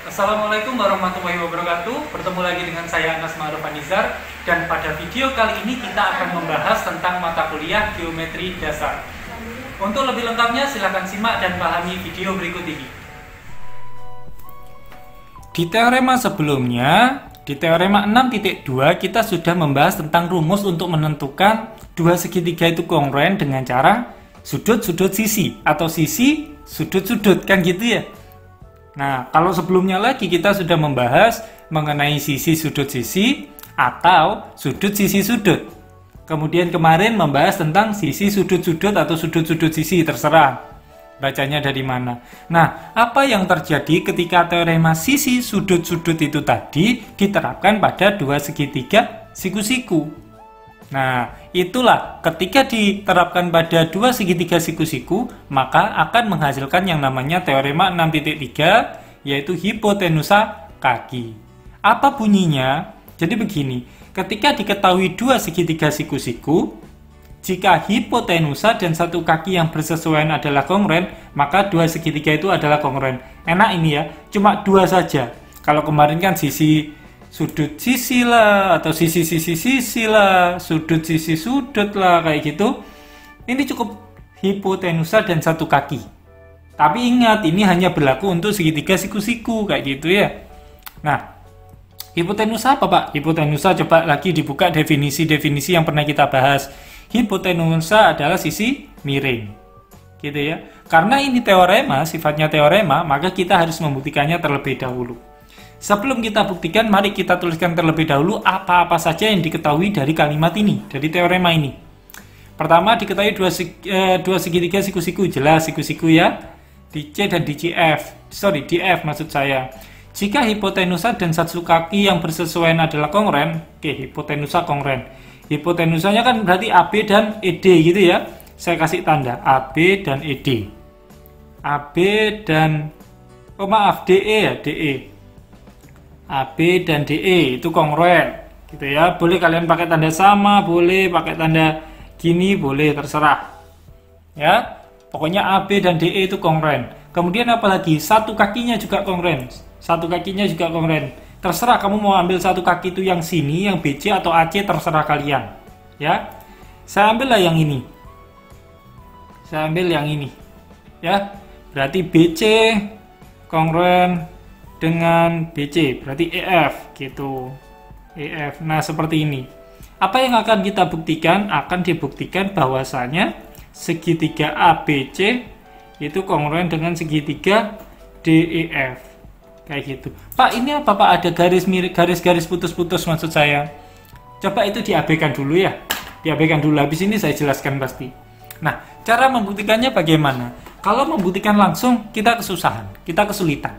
Assalamualaikum warahmatullahi wabarakatuh. Bertemu lagi dengan saya Anas Ma'ruf Anizar. Dan pada video kali ini kita akan membahas tentang mata kuliah geometri dasar. Untuk lebih lengkapnya silahkan simak dan pahami video berikut ini. Di teorema sebelumnya, di teorema 6.2 kita sudah membahas tentang rumus untuk menentukan dua segitiga itu kongruen dengan cara sudut-sudut sisi atau sisi sudut-sudut, kan gitu ya. Nah, kalau sebelumnya lagi kita sudah membahas mengenai sisi sudut sisi atau sudut sisi sudut. Kemudian kemarin membahas tentang sisi sudut-sudut atau sudut-sudut sisi, terserah bacanya dari mana. Nah, apa yang terjadi ketika teorema sisi sudut-sudut itu tadi diterapkan pada dua segitiga siku-siku? Nah, itulah ketika diterapkan pada dua segitiga siku-siku, maka akan menghasilkan yang namanya teorema 6.3, yaitu hipotenusa kaki. Apa bunyinya? Jadi begini, ketika diketahui dua segitiga siku-siku, jika hipotenusa dan satu kaki yang bersesuaian adalah kongruen, maka dua segitiga itu adalah kongruen. Enak ini ya, cuma dua saja. Kalau kemarin kan sisi sudut sisi lah, atau sisi lah, sudut sisi sudut lah, kayak gitu. Ini cukup hipotenusa dan satu kaki. Tapi ingat, ini hanya berlaku untuk segitiga siku-siku, kayak gitu ya. Nah, hipotenusa apa Pak? Hipotenusa coba lagi dibuka definisi-definisi yang pernah kita bahas. Hipotenusa adalah sisi miring, gitu ya. Karena ini teorema, sifatnya teorema, maka kita harus membuktikannya terlebih dahulu. Sebelum kita buktikan, mari kita tuliskan terlebih dahulu apa-apa saja yang diketahui dari kalimat ini, dari teorema ini. Pertama, diketahui dua segitiga siku-siku, jelas siku-siku ya, di C dan di di F maksud saya. Jika hipotenusa dan satu kaki yang bersesuaian adalah kongruen, oke, hipotenusa kongruen. Hipotenusanya kan berarti AB dan ED gitu ya. Saya kasih tanda AB dan ED. AB dan, DE ya, DE. AB dan DE itu kongruen gitu ya. Boleh kalian pakai tanda sama, boleh pakai tanda gini, boleh, terserah ya. Pokoknya AB dan DE itu kongruen. Kemudian apalagi, satu kakinya juga kongruen. Satu kakinya juga kongruen. Terserah kamu mau ambil satu kaki itu yang sini, yang BC atau AC, terserah kalian ya. Saya ambillah yang ini. Saya ambil yang ini ya. Berarti BC kongruen dengan BC, berarti EF gitu. EF. Nah, seperti ini. Apa yang akan kita buktikan? Akan dibuktikan bahwasanya segitiga ABC itu kongruen dengan segitiga DEF. Kayak gitu. Pak, ini apa Pak? Ada garis-garis putus-putus maksud saya. Coba itu diabaikan dulu ya. Diabaikan dulu, habis ini saya jelaskan pasti. Nah, cara membuktikannya bagaimana? Kalau membuktikan langsung, kita kesusahan, kita kesulitan.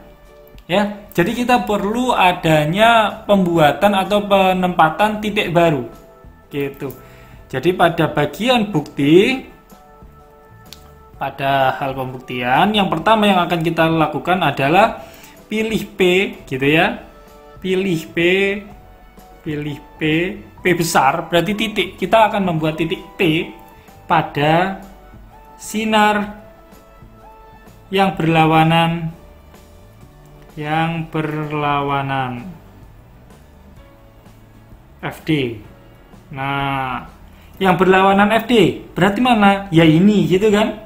Ya, jadi kita perlu adanya pembuatan atau penempatan titik baru, gitu. Jadi pada bagian bukti, pada hal pembuktian, yang pertama yang akan kita lakukan adalah pilih P, gitu ya. Pilih P besar, berarti titik. Kita akan membuat titik P pada sinar yang berlawanan FD. Nah, yang berlawanan FD berarti mana? Ya ini, gitu kan?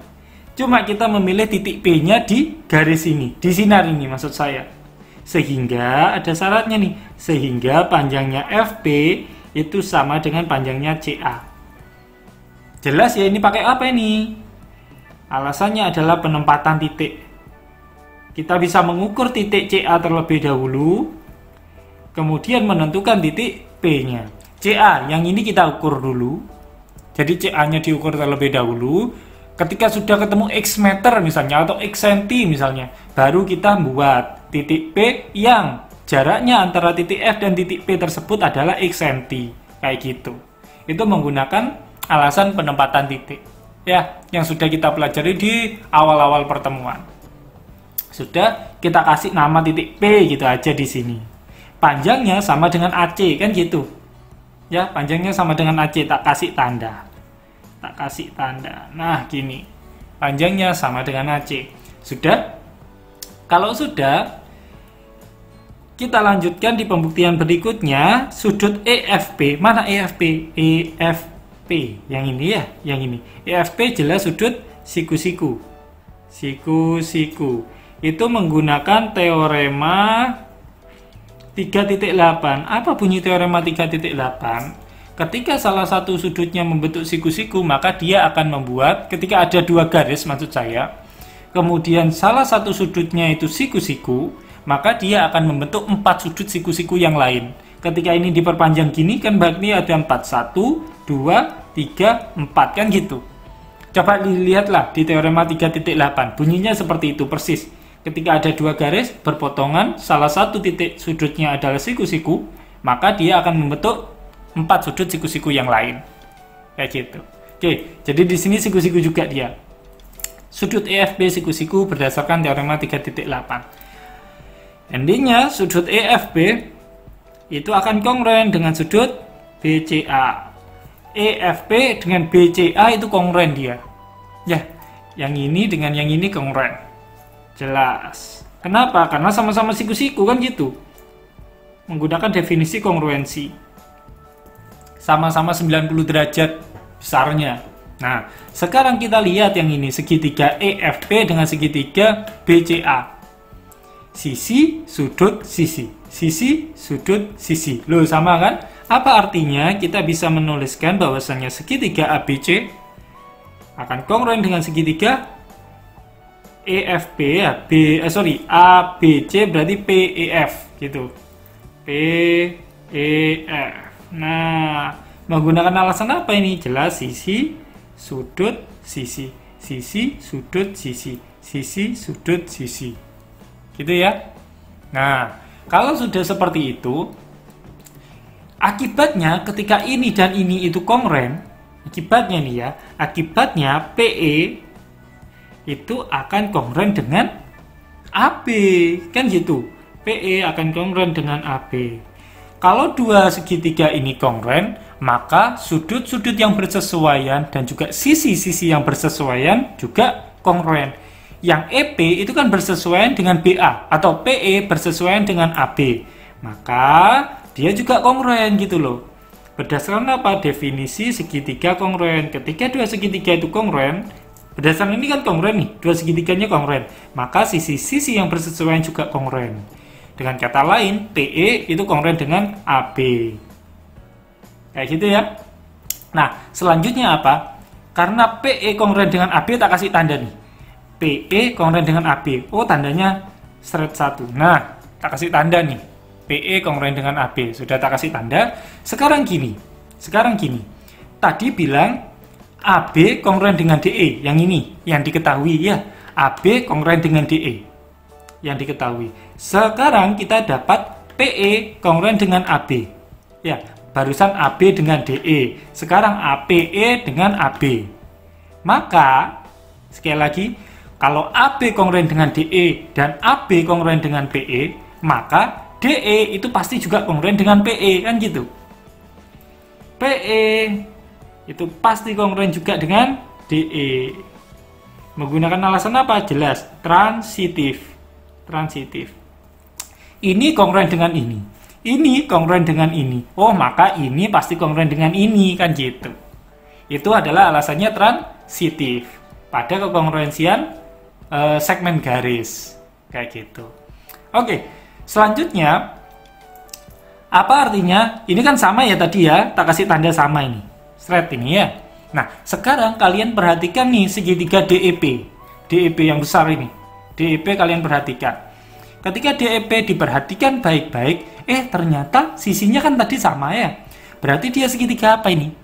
Cuma kita memilih titik P-nya di garis ini, di sinar ini maksud saya. Sehingga ada syaratnya nih, sehingga panjangnya FP itu sama dengan panjangnya CA. Jelas ya, ini pakai apa ini? Alasannya adalah penempatan titik. Kita bisa mengukur titik CA terlebih dahulu, kemudian menentukan titik P-nya. CA, yang ini kita ukur dulu. Jadi CA-nya diukur terlebih dahulu. Ketika sudah ketemu X meter misalnya, atau X senti misalnya, baru kita buat titik P yang jaraknya antara titik F dan titik P tersebut adalah X senti. Kayak gitu. Itu menggunakan alasan penempatan titik. Ya, yang sudah kita pelajari di awal-awal pertemuan. Sudah kita kasih nama titik P gitu aja di sini. Panjangnya sama dengan AC, kan gitu. Ya, panjangnya sama dengan AC, tak kasih tanda. Nah, gini. Panjangnya sama dengan AC. Sudah? Kalau sudah, Kita lanjutkan di pembuktian berikutnya, sudut EFP. Mana EFP? EFP. Yang ini ya, yang ini. EFP jelas sudut siku-siku. Siku-siku. Itu menggunakan teorema 3.8. Apa bunyi teorema 3.8? Ketika salah satu sudutnya membentuk siku-siku, maka dia akan membuat, ketika ada dua garis maksud saya, kemudian salah satu sudutnya itu siku-siku, maka dia akan membentuk 4 sudut siku-siku yang lain. Ketika ini diperpanjang gini, kan berarti ada 4. 1, 2, 3, 4, kan gitu. Coba dilihatlah di teorema 3.8. Bunyinya seperti itu persis. Ketika ada dua garis berpotongan, salah satu titik sudutnya adalah siku-siku, maka dia akan membentuk 4 sudut siku-siku yang lain. Kayak gitu. Oke, jadi di sini siku-siku juga dia. Sudut EFP siku-siku berdasarkan teorema 3.8. Endingnya sudut EFP itu akan kongruen dengan sudut BCA. EFP dengan BCA itu kongruen dia. Ya, yang ini dengan yang ini kongruen. Jelas. Kenapa? Karena sama-sama siku-siku kan gitu. Menggunakan definisi kongruensi. Sama-sama 90 derajat besarnya. Nah, sekarang kita lihat yang ini, segitiga EFP dengan segitiga BCA. Sisi, sudut, sisi. Sisi, sudut, sisi. Loh, sama kan? Apa artinya? Kita bisa menuliskan bahwasannya segitiga ABC akan kongruen dengan segitiga EFP ya. ABC berarti PEF gitu. PEF. Nah, menggunakan alasan apa ini? Jelas sisi, sudut, sisi. Sisi, sudut, sisi. Sisi, sudut, sisi. Gitu ya. Nah, kalau sudah seperti itu, akibatnya ketika ini dan ini itu kongruen, akibatnya nih ya, akibatnya PE itu akan kongruen dengan AB. Kan gitu. PE akan kongruen dengan AB. Kalau dua segitiga ini kongruen, maka sudut-sudut yang bersesuaian dan juga sisi-sisi yang bersesuaian juga kongruen. Yang EP itu kan bersesuaian dengan BA atau PE bersesuaian dengan AB. Maka dia juga kongruen gitu loh. Berdasarkan apa? Definisi segitiga kongruen. Ketika dua segitiga itu kongruen, berdasarkan ini kan kongruen nih, dua segitiganya kongruen, maka sisi-sisi yang bersesuaian juga kongruen. Dengan kata lain, PE itu kongruen dengan AB. Kayak gitu ya. Nah, selanjutnya apa? Karena PE kongruen dengan AB, tak kasih tanda nih. PE kongruen dengan AB. Oh, tandanya seret 1. Nah, tak kasih tanda nih. PE kongruen dengan AB. Sudah tak kasih tanda. Sekarang gini. Tadi bilang AB kongruen dengan DE. Yang ini, yang diketahui ya. AB kongruen dengan DE. Yang diketahui. Sekarang kita dapat PE kongruen dengan AB. Ya, barusan AB dengan DE. Sekarang APE dengan AB. Maka, sekali lagi, kalau AB kongruen dengan DE dan AB kongruen dengan PE, maka DE itu pasti juga kongruen dengan PE, kan gitu. PE itu pasti kongruen juga dengan DE. Menggunakan alasan apa? Jelas, transitif. Ini kongruen dengan ini. Ini kongruen dengan ini. Oh, maka ini pasti kongruen dengan ini, kan gitu. Itu adalah alasannya transitif pada kekongruensian segmen garis. Kayak gitu. Oke, selanjutnya apa artinya? Ini kan sama ya tadi ya, tak kasih tanda sama ini. Straight ini ya. Nah, sekarang kalian perhatikan nih segitiga DEP. DEP yang besar ini. DEP kalian perhatikan. Ketika DEP diperhatikan baik-baik, ternyata sisinya kan tadi sama ya. Berarti dia segitiga apa ini?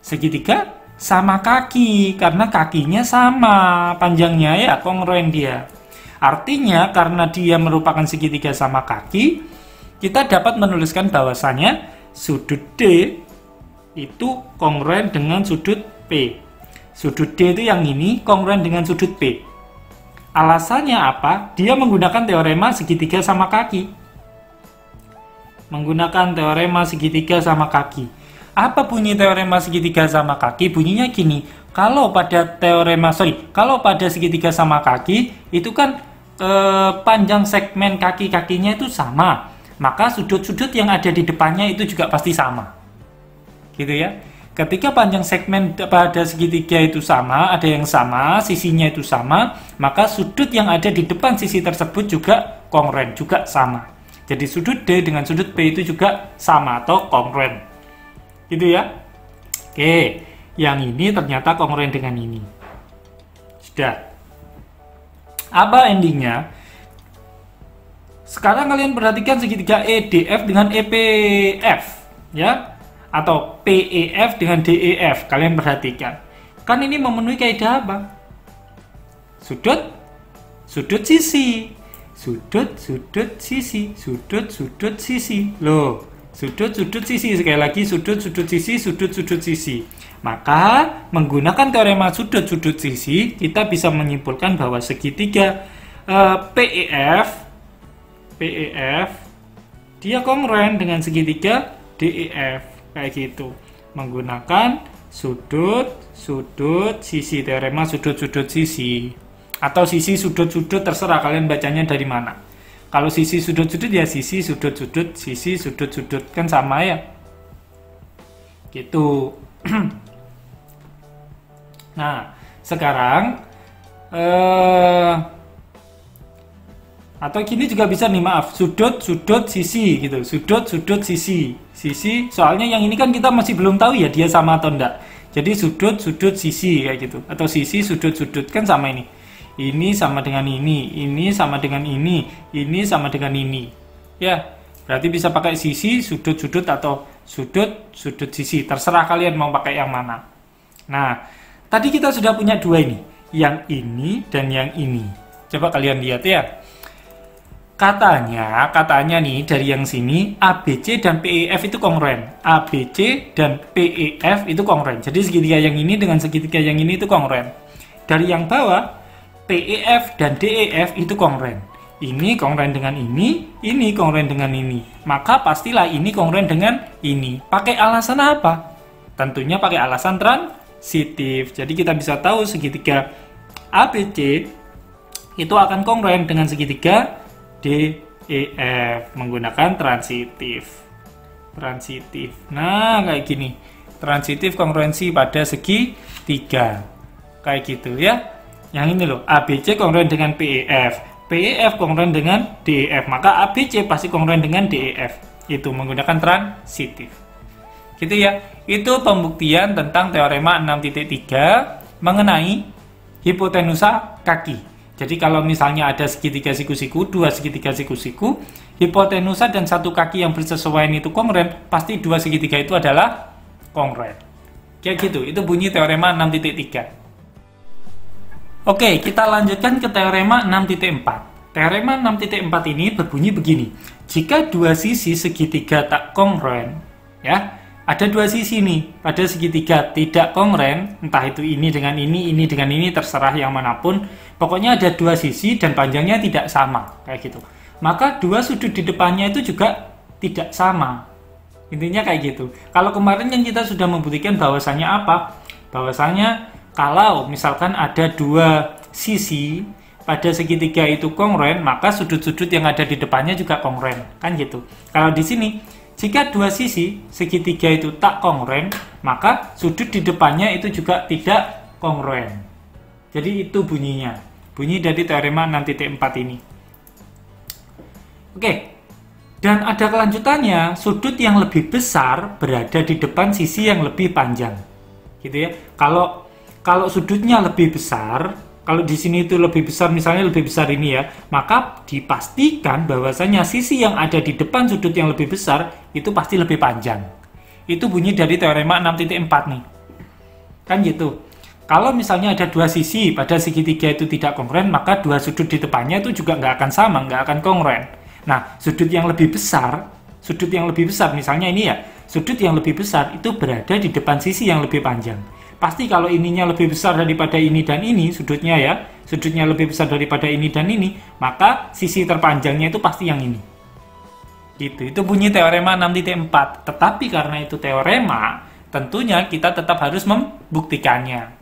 Segitiga sama kaki, karena kakinya sama panjangnya ya, kongruen dia. Artinya karena dia merupakan segitiga sama kaki, kita dapat menuliskan bahwasannya sudut D itu kongruen dengan sudut P. Sudut D itu yang ini kongruen dengan sudut P. Alasannya apa? Dia menggunakan teorema segitiga sama kaki. Menggunakan teorema segitiga sama kaki. Apa bunyi teorema segitiga sama kaki? Bunyinya gini. Kalau pada segitiga sama kaki, itu kan panjang segmen kaki-kakinya itu sama. maka sudut-sudut yang ada di depannya itu juga pasti sama. Gitu ya. Ketika panjang segmen pada segitiga itu sama, ada yang sama, sisinya itu sama, maka sudut yang ada di depan sisi tersebut juga kongruen, juga sama. Jadi sudut D dengan sudut P itu juga sama atau kongruen. Gitu ya. Oke, yang ini ternyata kongruen dengan ini. Sudah. Apa endingnya? Sekarang kalian perhatikan segitiga EDF dengan EPF, ya. Atau PEF dengan DEF, kalian perhatikan. Kan ini memenuhi kaidah apa? Sudut sisi. Sudut sisi. Sudut sisi. Loh, sudut sisi. Sekali lagi sudut sisi. Maka menggunakan teorema sudut sisi, kita bisa menyimpulkan bahwa segitiga PEF dia kongruen dengan segitiga DEF. Kayak gitu, menggunakan sudut sisi, teorema sudut sisi, atau sisi sudut terserah kalian bacanya dari mana. Kalau sisi sudut ya sisi sudut sisi sudut kan sama ya, gitu. Nah sekarang atau gini juga bisa nih, maaf, sudut sisi gitu, sudut sisi, soalnya yang ini kan kita masih belum tahu ya dia sama atau enggak, jadi sudut sisi kayak gitu, atau sisi sudut kan sama ini sama dengan ini sama dengan ini sama dengan ini ya, berarti bisa pakai sisi sudut atau sudut sisi, terserah kalian mau pakai yang mana. Nah tadi kita sudah punya dua ini, yang ini dan yang ini, coba kalian lihat ya. Katanya nih dari yang sini ABC dan PEF itu kongruen. ABC dan PEF itu kongruen. Jadi segitiga yang ini dengan segitiga yang ini itu kongruen. Dari yang bawah PEF dan DEF itu kongruen. Ini kongruen dengan ini kongruen dengan ini. Maka pastilah ini kongruen dengan ini. Pakai alasan apa? Tentunya pakai alasan transitif. Jadi kita bisa tahu segitiga ABC itu akan kongruen dengan segitiga DEF menggunakan transitif. Nah kayak gini, transitif kongruensi pada segitiga kayak gitu ya. Yang ini loh, ABC kongruen dengan PEF kongruen dengan DEF, maka ABC pasti kongruen dengan DEF, itu menggunakan transitif gitu ya. Itu pembuktian tentang teorema 6.3 mengenai hipotenusa kaki. Jadi kalau misalnya ada segitiga siku-siku, dua segitiga siku-siku, hipotenusa dan satu kaki yang bersesuaian itu kongruen, pasti dua segitiga itu adalah kongruen. Kayak gitu, itu bunyi teorema 6.3. Oke, kita lanjutkan ke teorema 6.4. Teorema 6.4 ini berbunyi begini. Jika dua sisi segitiga tak kongruen, ya, ada dua sisi nih pada segitiga tidak kongruen, entah itu ini dengan ini dengan ini, terserah yang manapun, pokoknya ada dua sisi dan panjangnya tidak sama kayak gitu, maka dua sudut di depannya itu juga tidak sama. Intinya kayak gitu. Kalau kemarin yang kita sudah membuktikan bahwasanya apa? Bahwasanya kalau misalkan ada dua sisi pada segitiga itu kongruen, maka sudut-sudut yang ada di depannya juga kongruen, kan gitu. Kalau di sini jika dua sisi segitiga itu tak kongruen, maka sudut di depannya itu juga tidak kongruen. Jadi itu bunyinya. Bunyi dari teorema 6.4 ini. Oke. Dan ada kelanjutannya, sudut yang lebih besar berada di depan sisi yang lebih panjang. Gitu ya. Kalau sudutnya lebih besar, kalau di sini itu lebih besar, misalnya lebih besar ini ya, maka dipastikan bahwasanya sisi yang ada di depan sudut yang lebih besar itu pasti lebih panjang. Itu bunyi dari teorema 6.4 nih. Kan gitu. Kalau misalnya ada dua sisi pada segitiga itu tidak kongruen, maka dua sudut di depannya itu juga nggak akan sama, nggak akan kongruen. Nah, sudut yang lebih besar misalnya ini ya, sudut yang lebih besar itu berada di depan sisi yang lebih panjang. Pasti kalau ininya lebih besar daripada ini dan ini, sudutnya ya, sudutnya lebih besar daripada ini dan ini, maka sisi terpanjangnya itu pasti yang ini. Gitu, itu bunyi teorema 6.4. Tetapi karena itu teorema, tentunya kita tetap harus membuktikannya.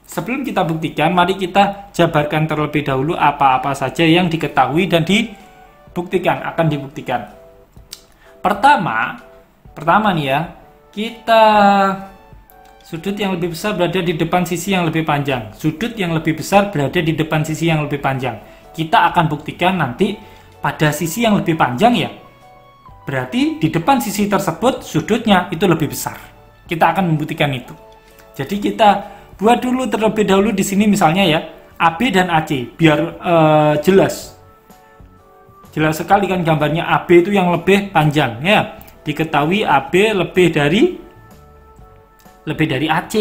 Sebelum kita buktikan, mari kita jabarkan terlebih dahulu apa-apa saja yang diketahui dan dibuktikan, akan dibuktikan. Pertama nih ya, kita sudut yang lebih besar berada di depan sisi yang lebih panjang. Sudut yang lebih besar berada di depan sisi yang lebih panjang. Kita akan buktikan nanti pada sisi yang lebih panjang ya. Berarti di depan sisi tersebut sudutnya itu lebih besar. Kita akan membuktikan itu. Jadi kita buat dulu terlebih dahulu di sini misalnya ya, AB dan AC biar jelas. Jelas sekali kan gambarnya, AB itu yang lebih panjang ya. Diketahui AB lebih dari AC.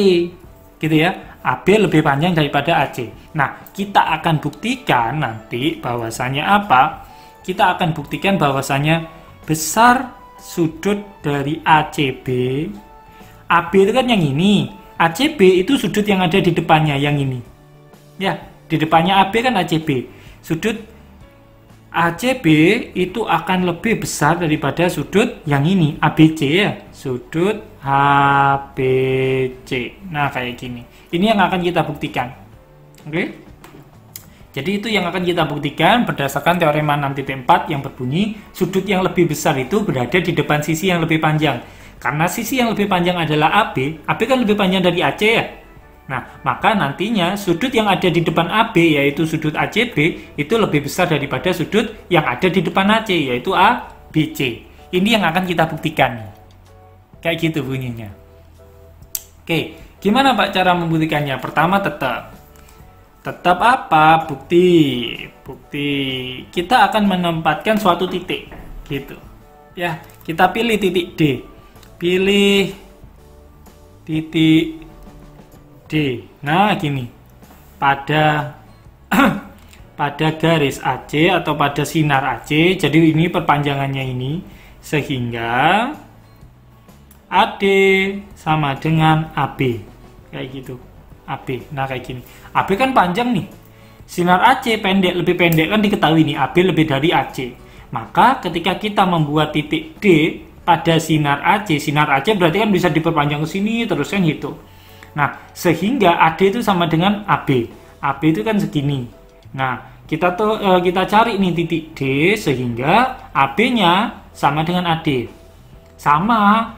Gitu ya. AB lebih panjang daripada AC. Nah, kita akan buktikan nanti bahwasannya apa? Kita akan buktikan bahwasannya besar sudut dari ACB. AB itu kan yang ini. ACB itu sudut yang ada di depannya, yang ini. Ya, di depannya AB kan ACB. Sudut ACB itu akan lebih besar daripada sudut yang ini, ABC ya. Sudut ABC. Nah, kayak gini. Ini yang akan kita buktikan. Oke? Jadi itu yang akan kita buktikan berdasarkan teorema 6.4 yang berbunyi sudut yang lebih besar itu berada di depan sisi yang lebih panjang. Karena sisi yang lebih panjang adalah AB, AB kan lebih panjang dari AC ya. Nah, maka nantinya sudut yang ada di depan AB yaitu sudut ACB itu lebih besar daripada sudut yang ada di depan AC yaitu ABC. Ini yang akan kita buktikan. Kayak gitu bunyinya. Oke, gimana Pak cara membuktikannya? Pertama tetap apa? Bukti kita akan menempatkan suatu titik gitu ya. Kita pilih titik D, pilih titik D. Nah gini, pada pada garis AC atau pada sinar AC, jadi ini perpanjangannya ini, sehingga AD sama dengan AB kayak gitu. AB, nah kayak gini. AB kan panjang nih, sinar AC pendek, lebih pendek kan diketahui nih, AB lebih dari AC. Maka ketika kita membuat titik D pada sinar AC berarti kan bisa diperpanjang ke sini terus kan gitu. Nah, sehingga AD itu sama dengan AB. AB itu kan segini. Nah, kita cari nih titik D sehingga AB-nya sama dengan AD. Sama.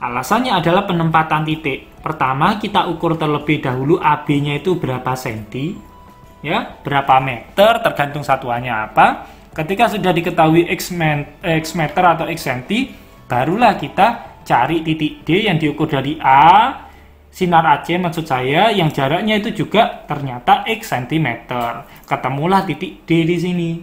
Alasannya adalah penempatan titik. Pertama, kita ukur terlebih dahulu AB-nya itu berapa senti, ya, berapa meter, tergantung satuannya apa. Ketika sudah diketahui X meter atau X senti, barulah kita cari titik D yang diukur dari A, sinar AC maksud saya, yang jaraknya itu juga ternyata X centimeter. Ketemulah titik D di sini.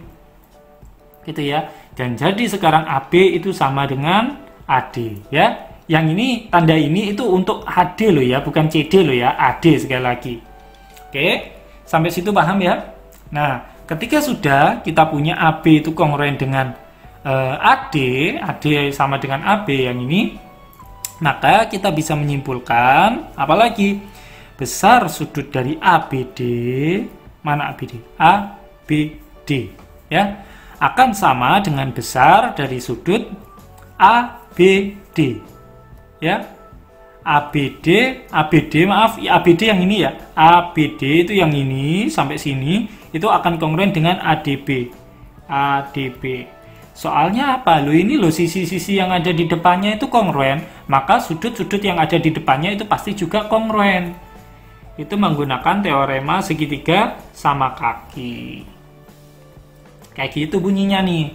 Gitu ya. Dan jadi sekarang AB itu sama dengan AD, ya. Yang ini, tanda ini itu untuk AD loh ya, bukan CD loh ya, AD sekali lagi. Oke, sampai situ paham ya? Nah, ketika sudah kita punya AB itu kongruen dengan AD sama dengan AB yang ini, maka kita bisa menyimpulkan, apalagi besar sudut dari ABD, mana ABD? ABD, ya, akan sama dengan besar dari sudut ABD. Ya, ABD yang ini ya, ABD itu yang ini sampai sini itu akan kongruen dengan ADB. Soalnya apa? Loh ini loh sisi-sisi yang ada di depannya itu kongruen, maka sudut-sudut yang ada di depannya itu pasti juga kongruen. Itu menggunakan teorema segitiga sama kaki. Kayak gitu bunyinya nih.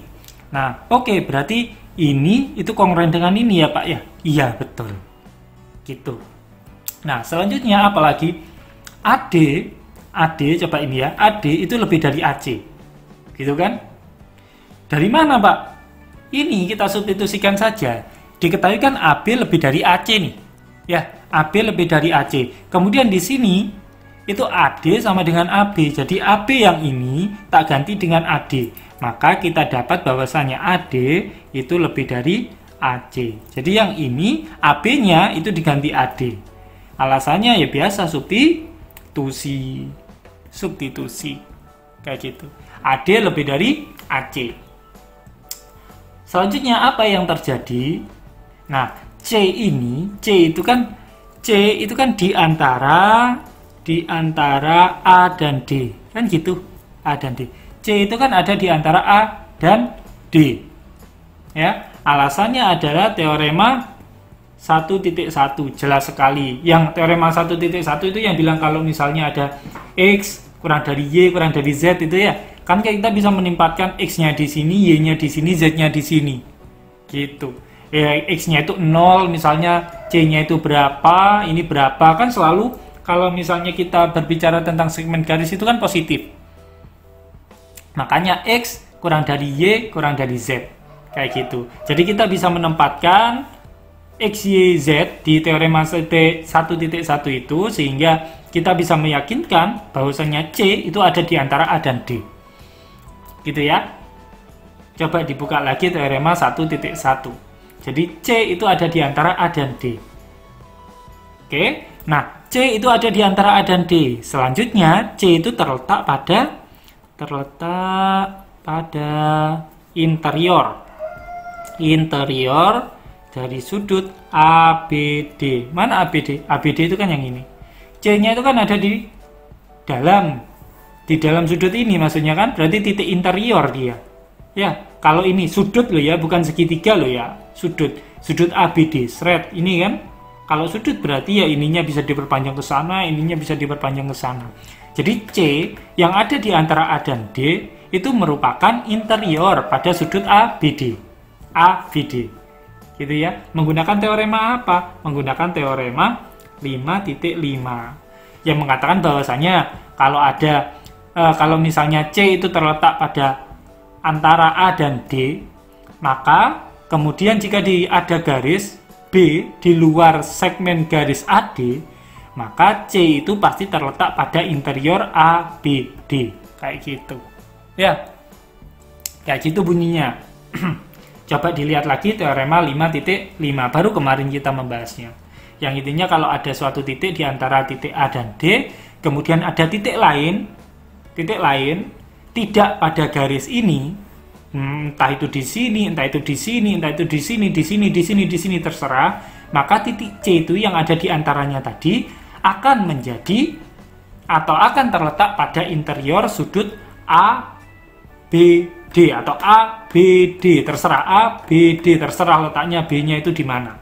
Nah, oke, berarti ini itu kongruen dengan ini ya Pak ya? Iya, betul. Gitu. Nah, selanjutnya apalagi? AD coba ini ya. AD itu lebih dari AC. Gitu kan? Dari mana Pak? Ini kita substitusikan saja. Diketahui kan AB lebih dari AC nih. Ya, AB lebih dari AC. Kemudian di sini itu AD sama dengan AB. Jadi AB yang ini tak ganti dengan AD. Maka kita dapat bahwasannya AD itu lebih dari AC. Jadi yang ini AB-nya itu diganti AD. Alasannya ya biasa substitusi. Kayak gitu. AD lebih dari AC. Selanjutnya apa yang terjadi? Nah, C itu kan di antara A dan D. Kan gitu. A dan D. C itu kan ada di antara A dan D. Ya, Alasannya adalah teorema 1.1, jelas sekali. Yang teorema 1.1 itu yang bilang kalau misalnya ada X kurang dari Y kurang dari Z itu ya, kan kita bisa menempatkan X-nya di sini, Y-nya di sini, Z-nya di sini. Gitu. Ya, X-nya itu 0, misalnya C-nya itu berapa, ini berapa, kan selalu kalau misalnya kita berbicara tentang segmen garis itu kan positif. Makanya X kurang dari Y kurang dari Z. Kayak gitu. Jadi kita bisa menempatkan X, Y, Z di teorema 1.1 itu sehingga kita bisa meyakinkan bahwasanya C itu ada di antara A dan D. Gitu ya. Coba dibuka lagi teorema 1.1. Jadi C itu ada di antara A dan D. Oke. Nah, C itu ada di antara A dan D. Selanjutnya C itu terletak pada interior dari sudut ABD. Mana ABD? ABD itu kan yang ini. C-nya itu kan ada di dalam sudut ini, maksudnya kan berarti titik interior dia. Ya, kalau ini sudut loh ya, bukan segitiga loh ya. Sudut ABD, seret ini kan. Kalau sudut berarti ya ininya bisa diperpanjang ke sana, ininya bisa diperpanjang ke sana. Jadi C yang ada di antara A dan D itu merupakan interior pada sudut ABD. Gitu ya. Menggunakan teorema apa? Menggunakan teorema 5.5 yang mengatakan bahwasanya kalau misalnya C itu terletak pada antara A dan D, maka kemudian jika ada garis B di luar segmen garis AD, maka C itu pasti terletak pada interior ABD. Kayak gitu. Ya. Kayak gitu bunyinya. Coba dilihat lagi teorema 5.5, baru kemarin kita membahasnya. Yang intinya kalau ada suatu titik di antara titik A dan D, kemudian ada titik lain tidak pada garis ini, entah itu di sini, entah itu di sini, entah itu di sini, di sini terserah, maka titik C itu yang ada di antaranya tadi akan menjadi atau akan terletak pada interior sudut ABD atau ABD, terserah ABD, terserah letaknya B-nya itu di mana.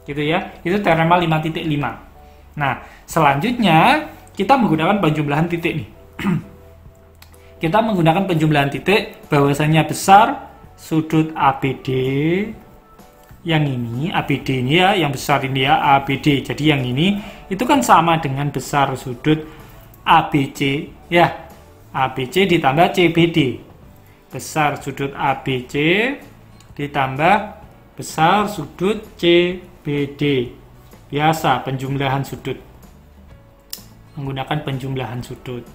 Gitu ya. Itu teorema 5.5. Nah, selanjutnya kita menggunakan penjumlahan titik nih. Kita menggunakan penjumlahan titik bahwasanya besar sudut ABD yang ini, ABD ini ya, yang besar ini ya, ABD. Jadi yang ini itu kan sama dengan besar sudut ABC ya. ABC ditambah CBD. Besar sudut ABC ditambah besar sudut CBD. Biasa penjumlahan sudut. Menggunakan penjumlahan sudut.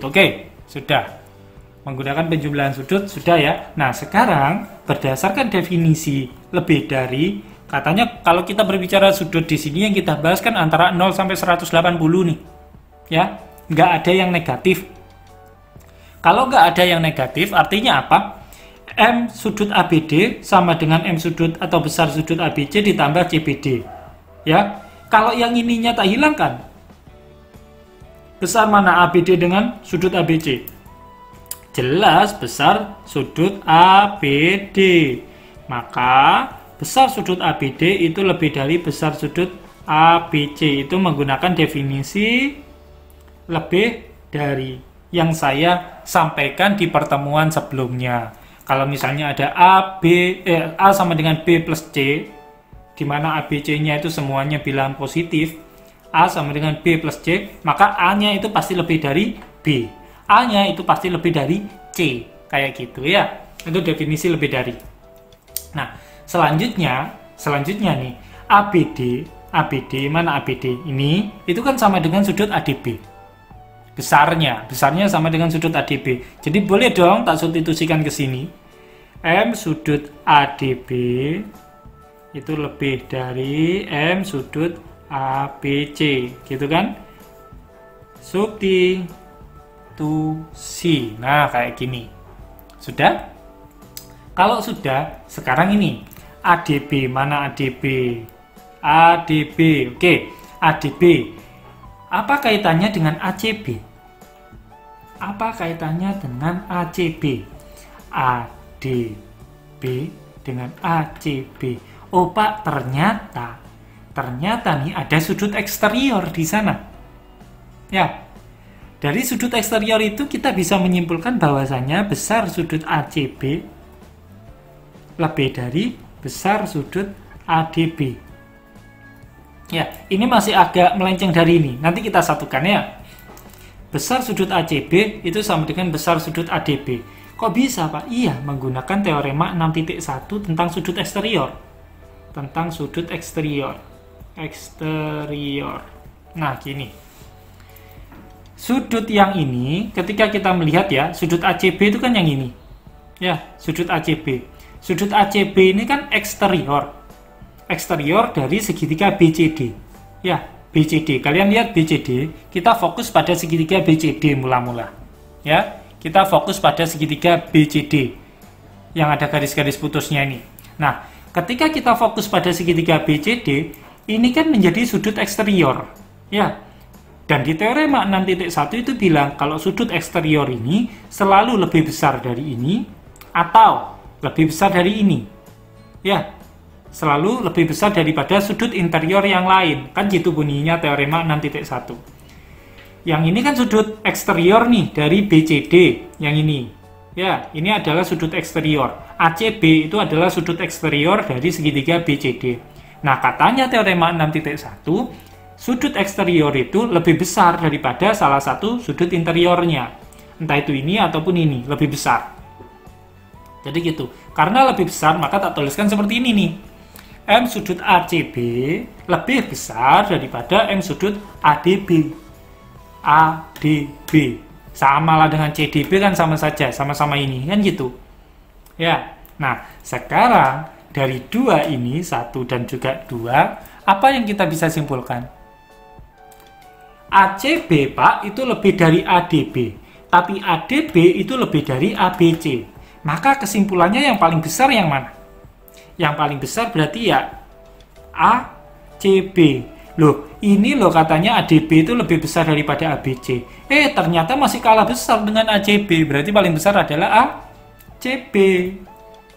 Oke, sudah. Menggunakan penjumlahan sudut sudah ya. Nah, sekarang berdasarkan definisi lebih dari, katanya kalau kita berbicara sudut di sini yang kita bahas kan antara 0 sampai 180 nih. Ya, nggak ada yang negatif. Kalau nggak ada yang negatif, artinya apa? M sudut ABD sama dengan M sudut atau besar sudut ABC ditambah CBD. Ya, kalau yang ininya tak hilangkan, besar mana ABD dengan sudut ABC? Jelas besar sudut ABD. Maka besar sudut ABD itu lebih dari besar sudut ABC. Itu menggunakan definisi lebih dari yang saya sampaikan di pertemuan sebelumnya. Kalau misalnya ada A sama dengan B plus C, di mana ABC-nya itu semuanya bilang positif, A sama dengan B plus C, maka A-nya itu pasti lebih dari B. A-nya itu pasti lebih dari C. Kayak gitu ya. Itu definisi lebih dari. Nah, selanjutnya nih, ABD, mana ABD? Ini, itu kan sama dengan sudut ADB. Besarnya sama dengan sudut ADB. Jadi boleh dong tak substitusikan ke sini. M sudut ADB itu lebih dari M sudut ABC, gitu kan? Substitusi. Nah, kayak gini. Sudah? Kalau sudah, sekarang ini ADB, mana ADB? ADB, oke. ADB. Apa kaitannya dengan ACB? Apa kaitannya dengan ACB? AD ADB dengan ACB. Oh Pak, ternyata nih ada sudut eksterior di sana. Ya, dari sudut eksterior itu kita bisa menyimpulkan bahwasanya besar sudut ACB lebih dari besar sudut ADB. Ya, ini masih agak melenceng dari ini. Nanti kita satukan ya. Besar sudut ACB itu sama dengan besar sudut ADB. Kok bisa Pak? Iya, menggunakan teorema 6.1 tentang sudut eksterior. Tentang sudut eksterior. Nah, gini. Sudut yang ini, ketika kita melihat ya, sudut ACB itu kan yang ini. Ya, sudut ACB. Sudut ACB ini kan eksterior. Eksterior dari segitiga BCD. Ya, BCD. Kalian lihat BCD, kita fokus pada segitiga BCD mula-mula. Ya, kita fokus pada segitiga BCD yang ada garis-garis putusnya ini. Nah, ketika kita fokus pada segitiga BCD, ini kan menjadi sudut eksterior. Ya. Dan di teorema 6.1 itu bilang kalau sudut eksterior ini selalu lebih besar dari ini atau lebih besar dari ini. Ya. Selalu lebih besar daripada sudut interior yang lain. Kan gitu bunyinya teorema 6.1. Yang ini kan sudut eksterior nih dari BCD yang ini. Ya, ini adalah sudut eksterior. ACB itu adalah sudut eksterior dari segitiga BCD. Nah, katanya teorema 6.1, sudut eksterior itu lebih besar daripada salah satu sudut interiornya. Entah itu ini ataupun ini, lebih besar. Jadi gitu. Karena lebih besar, maka tak tuliskan seperti ini nih. M sudut ACB lebih besar daripada M sudut ADB. Sama lah dengan CDB kan sama saja, sama-sama ini, kan gitu. Ya, nah sekarang dari dua ini, 1 dan juga 2, apa yang kita bisa simpulkan? ACB Pak itu lebih dari ADB, tapi ADB itu lebih dari ABC. Maka kesimpulannya yang paling besar yang mana? Yang paling besar berarti ya ACB. Loh, ini loh katanya ADB itu lebih besar daripada ABC. Ternyata masih kalah besar dengan ACB. Berarti paling besar adalah ACB.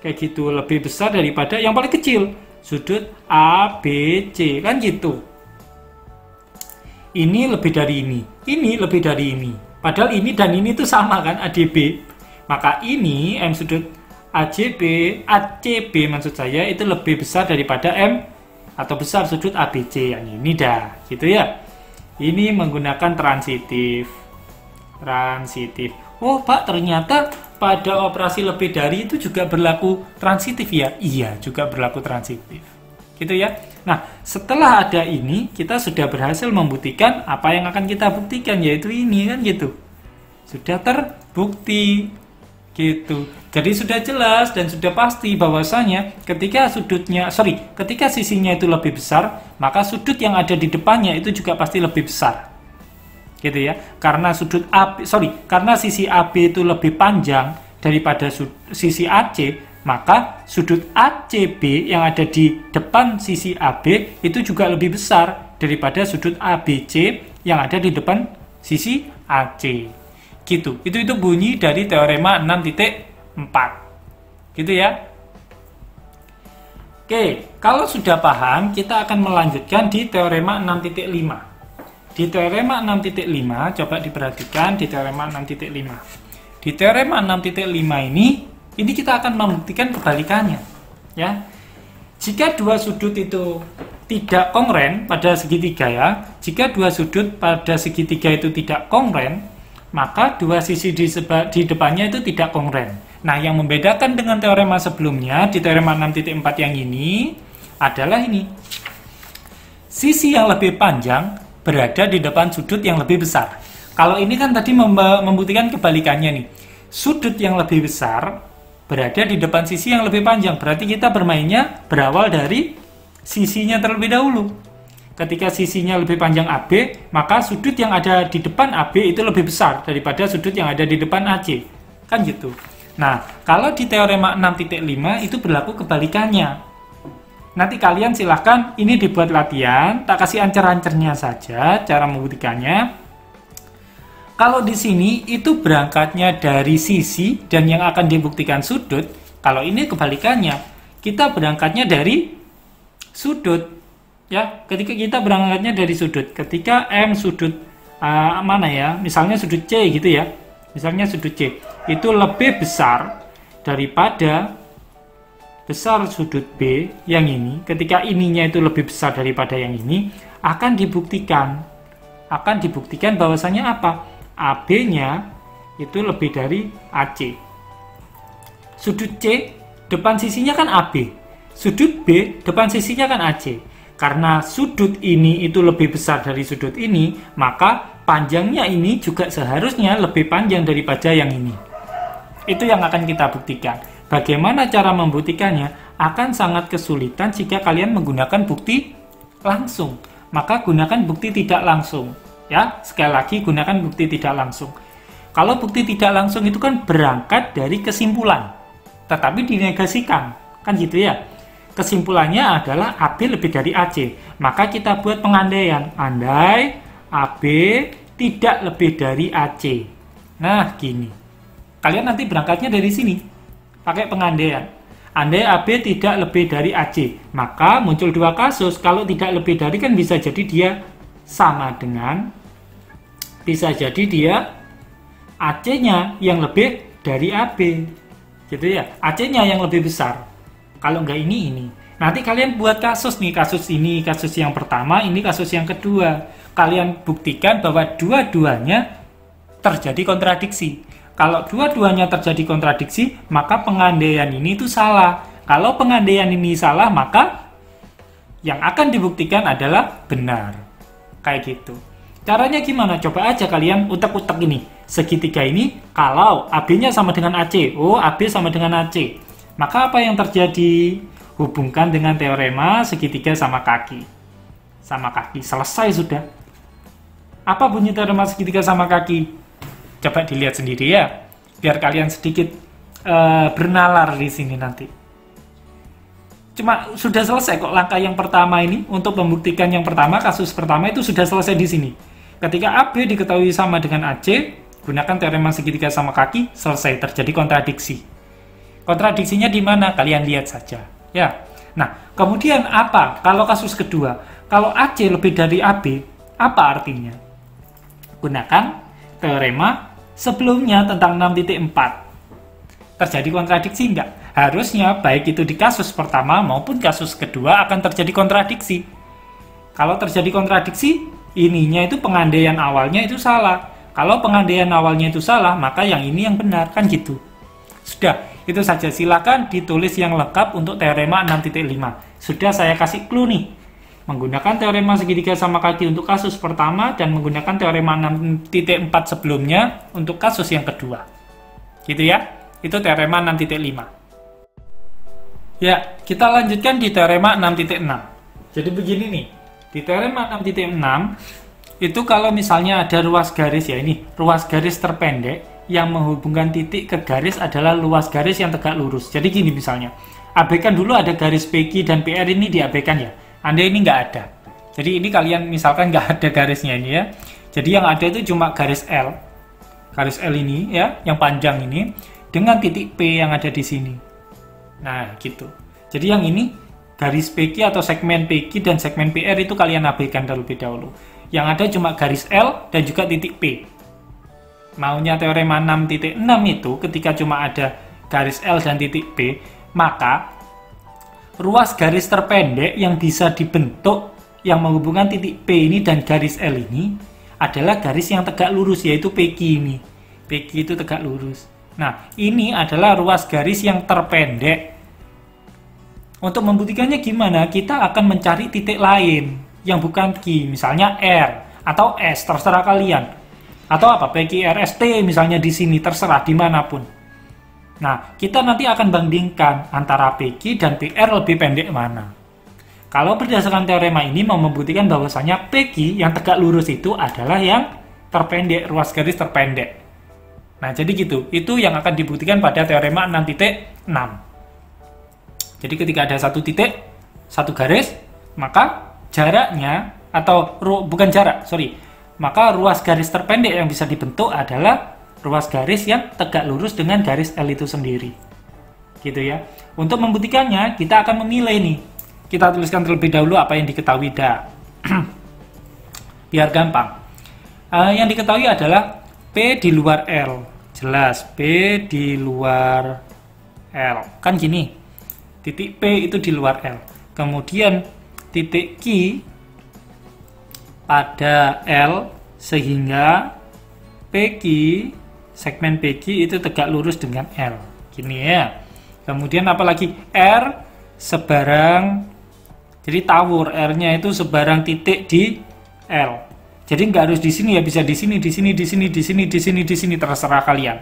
Kayak gitu, lebih besar daripada yang paling kecil, sudut ABC. Kan gitu. Ini lebih dari ini lebih dari ini. Padahal ini dan ini tuh sama kan, ADB. Maka ini M sudut ACB maksud saya itu lebih besar daripada M atau besar sudut ABC yang ini dah, gitu ya. Ini menggunakan transitif. Oh Pak, ternyata pada operasi lebih dari itu juga berlaku transitif ya? Iya, juga berlaku transitif. Gitu ya. Nah, setelah ada ini, kita sudah berhasil membuktikan apa yang akan kita buktikan, yaitu ini kan gitu. Sudah terbukti. Gitu. Jadi sudah jelas dan sudah pasti bahwasanya ketika sisinya itu lebih besar, maka sudut yang ada di depannya itu juga pasti lebih besar. Gitu ya. Karena karena sisi AB itu lebih panjang daripada sisi AC, maka sudut ACB yang ada di depan sisi AB itu juga lebih besar daripada sudut ABC yang ada di depan sisi AC. Gitu. Itu bunyi dari teorema 6.4. Gitu ya. Oke, kalau sudah paham, kita akan melanjutkan di teorema 6.5. Di teorema 6.5, coba diperhatikan di teorema 6.5. Di teorema 6.5 ini kita akan membuktikan kebalikannya, ya. Jika dua sudut itu tidak kongruent pada segitiga ya, jika dua sudut pada segitiga itu tidak kongruent, maka dua sisi di depannya itu tidak kongruent. Nah, yang membedakan dengan teorema sebelumnya, di teorema 6.4 yang ini, adalah ini. Sisi yang lebih panjang berada di depan sudut yang lebih besar. Kalau ini kan tadi membuktikan kebalikannya nih. Sudut yang lebih besar berada di depan sisi yang lebih panjang. Berarti kita bermainnya berawal dari sisinya terlebih dahulu. Ketika sisinya lebih panjang AB, maka sudut yang ada di depan AB itu lebih besar daripada sudut yang ada di depan AC. Kan gitu. Nah, kalau di teorema 6.5 itu berlaku kebalikannya. Nanti kalian silahkan ini dibuat latihan, tak kasih ancer-ancernya saja cara membuktikannya. Kalau di sini itu berangkatnya dari sisi dan yang akan dibuktikan sudut, Kalau ini kebalikannya, kita berangkatnya dari sudut. Ya, ketika kita berangkatnya dari sudut, ketika M sudut mana ya? Misalnya sudut C gitu ya. Misalnya sudut C itu lebih besar daripada besar sudut B yang ini. Ketika ininya itu lebih besar daripada yang ini, akan dibuktikan bahwasanya apa? AB-nya itu lebih dari AC. Sudut C depan sisinya kan AB, sudut B depan sisinya kan AC. Karena sudut ini itu lebih besar dari sudut ini, maka panjangnya ini juga seharusnya lebih panjang daripada yang ini. Itu yang akan kita buktikan. Bagaimana cara membuktikannya? Akan sangat kesulitan jika kalian menggunakan bukti langsung. Maka gunakan bukti tidak langsung. Ya, sekali lagi gunakan bukti tidak langsung. Kalau bukti tidak langsung itu kan berangkat dari kesimpulan, tetapi dinegasikan, kan gitu ya. Kesimpulannya adalah AB lebih dari AC. Maka kita buat pengandaian, andai AB tidak lebih dari AC. Nah, gini. Kalian nanti berangkatnya dari sini, pakai pengandaian. Andai AB tidak lebih dari AC, maka muncul dua kasus. Kalau tidak lebih dari kan bisa jadi dia sama dengan, bisa jadi dia AC-nya yang lebih dari AB. Gitu ya, AC-nya yang lebih besar. Kalau nggak ini. Nanti kalian buat kasus nih, kasus ini, kasus yang pertama, ini kasus yang kedua. Kalian buktikan bahwa dua-duanya terjadi kontradiksi. Kalau dua-duanya terjadi kontradiksi, maka pengandaian ini itu salah. Kalau pengandaian ini salah, maka yang akan dibuktikan adalah benar. Kayak gitu. Caranya gimana? Coba aja kalian utek-utek ini. Segitiga ini, kalau AB-nya sama dengan AC, oh AB sama dengan AC. Maka apa yang terjadi? Hubungkan dengan teorema segitiga sama kaki. Sama kaki, selesai sudah. Apa bunyi teorema segitiga sama kaki? Coba dilihat sendiri ya, biar kalian sedikit bernalar di sini nanti. Cuma sudah selesai kok langkah yang pertama ini. Untuk membuktikan yang pertama, kasus pertama itu sudah selesai di sini. Ketika AB diketahui sama dengan AC, gunakan teorema segitiga sama kaki, selesai, terjadi kontradiksi. Kontradiksinya di mana? Kalian lihat saja. Ya. Nah, kemudian apa? Kalau kasus kedua, kalau AC lebih dari AB, apa artinya? Gunakan teorema sebelumnya tentang 6.4. Terjadi kontradiksi enggak? Harusnya baik itu di kasus pertama maupun kasus kedua akan terjadi kontradiksi. Kalau terjadi kontradiksi, ininya itu pengandaian awalnya itu salah. Kalau pengandaian awalnya itu salah, maka yang ini yang benar, kan gitu. Sudah, itu saja. Silakan ditulis yang lengkap untuk teorema 6.5. Sudah saya kasih clue nih. Menggunakan teorema segitiga sama kaki untuk kasus pertama dan menggunakan teorema 6.4 sebelumnya untuk kasus yang kedua. Gitu ya. Itu teorema 6.5. Ya, kita lanjutkan di teorema 6.6. Jadi begini nih. Di teorema 6.6 itu kalau misalnya ada ruas garis ya, ini ruas garis terpendek yang menghubungkan titik ke garis adalah luas garis yang tegak lurus. Jadi gini misalnya, abaikan dulu ada garis PQ dan PR ini diabaikan ya. Anda ini nggak ada. Jadi ini kalian misalkan nggak ada garisnya ini ya. Jadi yang ada itu cuma garis L. Garis L ini ya, yang panjang ini dengan titik P yang ada di sini. Nah, gitu. Jadi yang ini garis PQ atau segmen PQ dan segmen PR itu kalian abaikan terlebih dahulu. Yang ada cuma garis L dan juga titik P. Maunya teorema 6.6 itu ketika cuma ada garis L dan titik P, maka ruas garis terpendek yang bisa dibentuk yang menghubungkan titik P ini dan garis L ini adalah garis yang tegak lurus, yaitu PQ ini. PQ itu tegak lurus. Nah, ini adalah ruas garis yang terpendek. Untuk membuktikannya gimana? Kita akan mencari titik lain yang bukan Q, misalnya R atau S, terserah kalian. Atau apa, PQRST misalnya di sini, terserah dimanapun. Nah, kita nanti akan bandingkan antara PQ dan PR lebih pendek mana. Kalau berdasarkan teorema ini mau membuktikan bahwasanya PQ yang tegak lurus itu adalah yang terpendek, ruas garis terpendek. Nah, jadi gitu. Itu yang akan dibuktikan pada teorema 6.6. Jadi ketika ada satu titik, satu garis, maka jaraknya, atau bukan jarak, maka ruas garis terpendek yang bisa dibentuk adalah ruas garis yang tegak lurus dengan garis L itu sendiri. gitu ya. Untuk membuktikannya, kita akan memilih nih. Kita tuliskan terlebih dahulu apa yang diketahui dah. Biar gampang. Yang diketahui adalah P di luar L. Jelas, P di luar L. Kan gini, titik P itu di luar L. Kemudian titik Q pada L, sehingga PQ, segmen PQ itu tegak lurus dengan L. Gini ya. Kemudian apalagi R sebarang, jadi tawur, R-nya itu sebarang titik di L. Jadi nggak harus di sini ya, bisa di sini, di sini, di sini, di sini, di sini, di sini, terserah kalian.